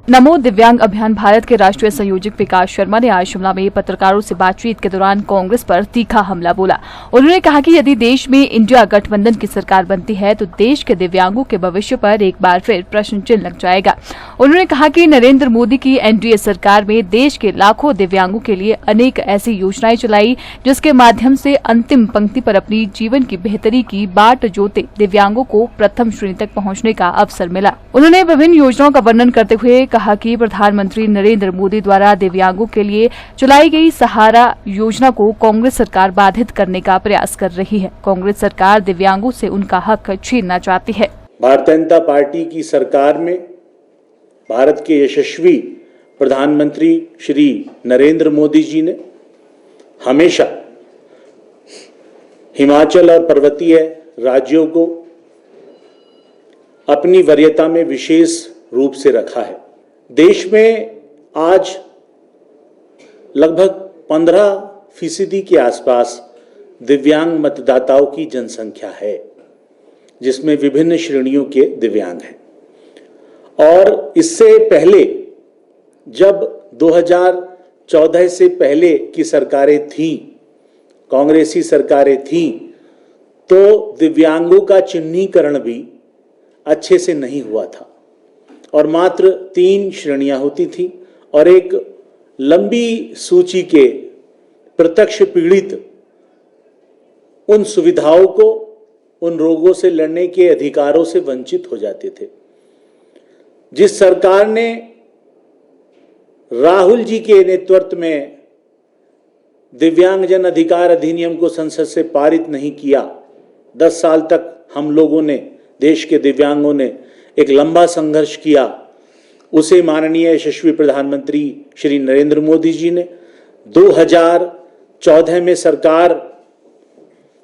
नमो दिव्यांग अभियान भारत के राष्ट्रीय संयोजक विकास शर्मा ने आज शिमला में पत्रकारों से बातचीत के दौरान कांग्रेस पर तीखा हमला बोला। उन्होंने कहा कि यदि देश में इंडिया गठबंधन की सरकार बनती है तो देश के दिव्यांगों के भविष्य पर एक बार फिर प्रश्न चिन्ह लग जाएगा। उन्होंने कहा कि नरेंद्र मोदी की एनडीए सरकार में देश के लाखों दिव्यांगों के लिए अनेक ऐसी योजनाएं चलाई जिसके माध्यम से अंतिम पंक्ति पर अपनी जीवन की बेहतरी की बाट जोते दिव्यांगों को प्रथम श्रेणी तक पहुंचने का अवसर मिला। उन्होंने विभिन्न योजनाओं का वर्णन करते हुए कहा कि प्रधानमंत्री नरेंद्र मोदी द्वारा दिव्यांगों के लिए चलाई गई सहारा योजना को कांग्रेस सरकार बाधित करने का प्रयास कर रही है। कांग्रेस सरकार दिव्यांगों से उनका हक छीनना चाहती है। भारतीय जनता पार्टी की सरकार में भारत के यशस्वी प्रधानमंत्री श्री नरेंद्र मोदी जी ने हमेशा हिमाचल और पर्वतीय राज्यों को अपनी वरीयता में विशेष रूप से रखा है। देश में आज लगभग 15% के आसपास दिव्यांग मतदाताओं की जनसंख्या है, जिसमें विभिन्न श्रेणियों के दिव्यांग हैं। और इससे पहले जब 2014 से पहले की सरकारें थीं, कांग्रेसी सरकारें थीं, तो दिव्यांगों का चिन्हीकरण भी अच्छे से नहीं हुआ था और मात्र 3 श्रेणियां होती थी और एक लंबी सूची के प्रत्यक्ष पीड़ित उन सुविधाओं को, उन रोगों से लड़ने के अधिकारों से वंचित हो जाते थे। जिस सरकार ने राहुल जी के नेतृत्व में दिव्यांगजन अधिकार अधिनियम को संसद से पारित नहीं किया, 10 साल तक हम लोगों ने, देश के दिव्यांगों ने एक लंबा संघर्ष किया। उसे माननीय यशस्वी प्रधानमंत्री श्री नरेंद्र मोदी जी ने 2014 में सरकार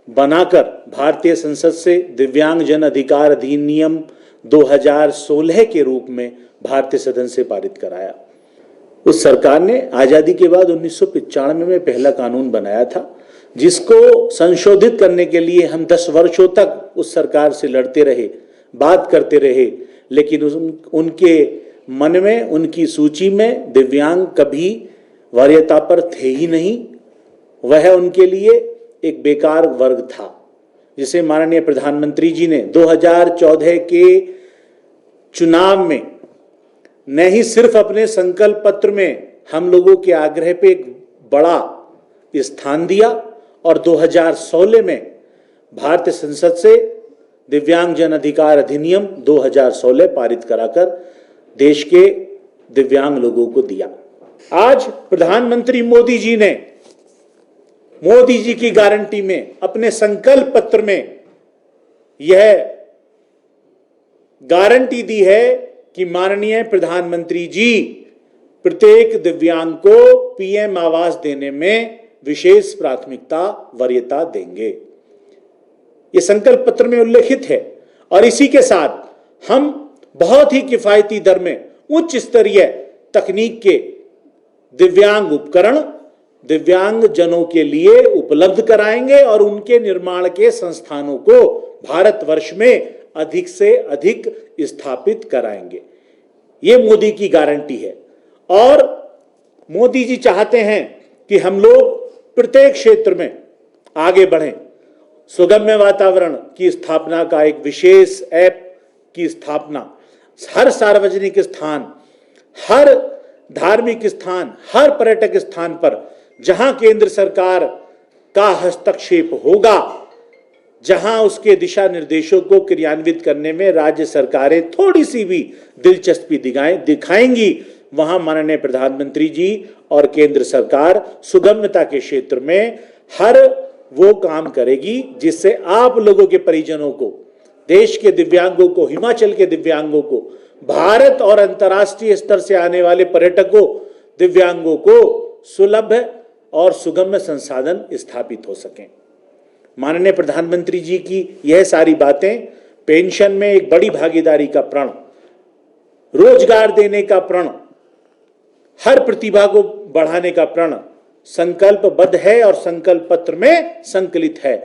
बनाकर भारतीय संसद से दिव्यांगजन अधिकार अधिनियम 2016 के रूप में भारतीय सदन से पारित कराया। उस सरकार ने आजादी के बाद 1995 में पहला कानून बनाया था, जिसको संशोधित करने के लिए हम 10 वर्षों तक उस सरकार से लड़ते रहे, बात करते रहे, लेकिन उनके मन में, उनकी सूची में दिव्यांग कभी वरीयता पर थे ही नहीं। वह उनके लिए एक बेकार वर्ग था, जिसे माननीय प्रधानमंत्री जी ने 2014 के चुनाव में न ही सिर्फ अपने संकल्प पत्र में हम लोगों के आग्रह पे एक बड़ा स्थान दिया और 2016 में भारतीय संसद से दिव्यांगजन अधिकार अधिनियम 2016 पारित कराकर देश के दिव्यांग लोगों को दिया। आज प्रधानमंत्री मोदी जी ने मोदी जी की गारंटी में, अपने संकल्प पत्र में यह गारंटी दी है कि माननीय प्रधानमंत्री जी प्रत्येक दिव्यांग को पीएम आवास देने में विशेष प्राथमिकता वरीयता देंगे। ये संकल्प पत्र में उल्लेखित है और इसी के साथ हम बहुत ही किफायती दर में उच्च स्तरीय तकनीक के दिव्यांग उपकरण दिव्यांग जनों के लिए उपलब्ध कराएंगे और उनके निर्माण के संस्थानों को भारतवर्ष में अधिक से अधिक स्थापित कराएंगे। ये मोदी की गारंटी है और मोदी जी चाहते हैं कि हम लोग प्रत्येक क्षेत्र में आगे बढ़ें। सुगम्य वातावरण की स्थापना का एक विशेष ऐप की स्थापना, हर सार्वजनिक स्थान, हर धार्मिक स्थान, हर पर्यटक स्थान पर जहां केंद्र सरकार का हस्तक्षेप होगा, जहां उसके दिशा निर्देशों को क्रियान्वित करने में राज्य सरकारें थोड़ी सी भी दिलचस्पी दिखाएंगी, वहां माननीय प्रधानमंत्री जी और केंद्र सरकार सुगम्यता के क्षेत्र में हर वो काम करेगी जिससे आप लोगों के परिजनों को, देश के दिव्यांगों को, हिमाचल के दिव्यांगों को, भारत और अंतर्राष्ट्रीय स्तर से आने वाले पर्यटकों, दिव्यांगों को सुलभ और सुगम्य संसाधन स्थापित हो सकें। माननीय प्रधानमंत्री जी की यह सारी बातें, पेंशन में एक बड़ी भागीदारी का प्रण, रोजगार देने का प्रण, हर प्रतिभा को बढ़ाने का प्रण संकल्पबद्ध है और संकल्प पत्र में संकलित है।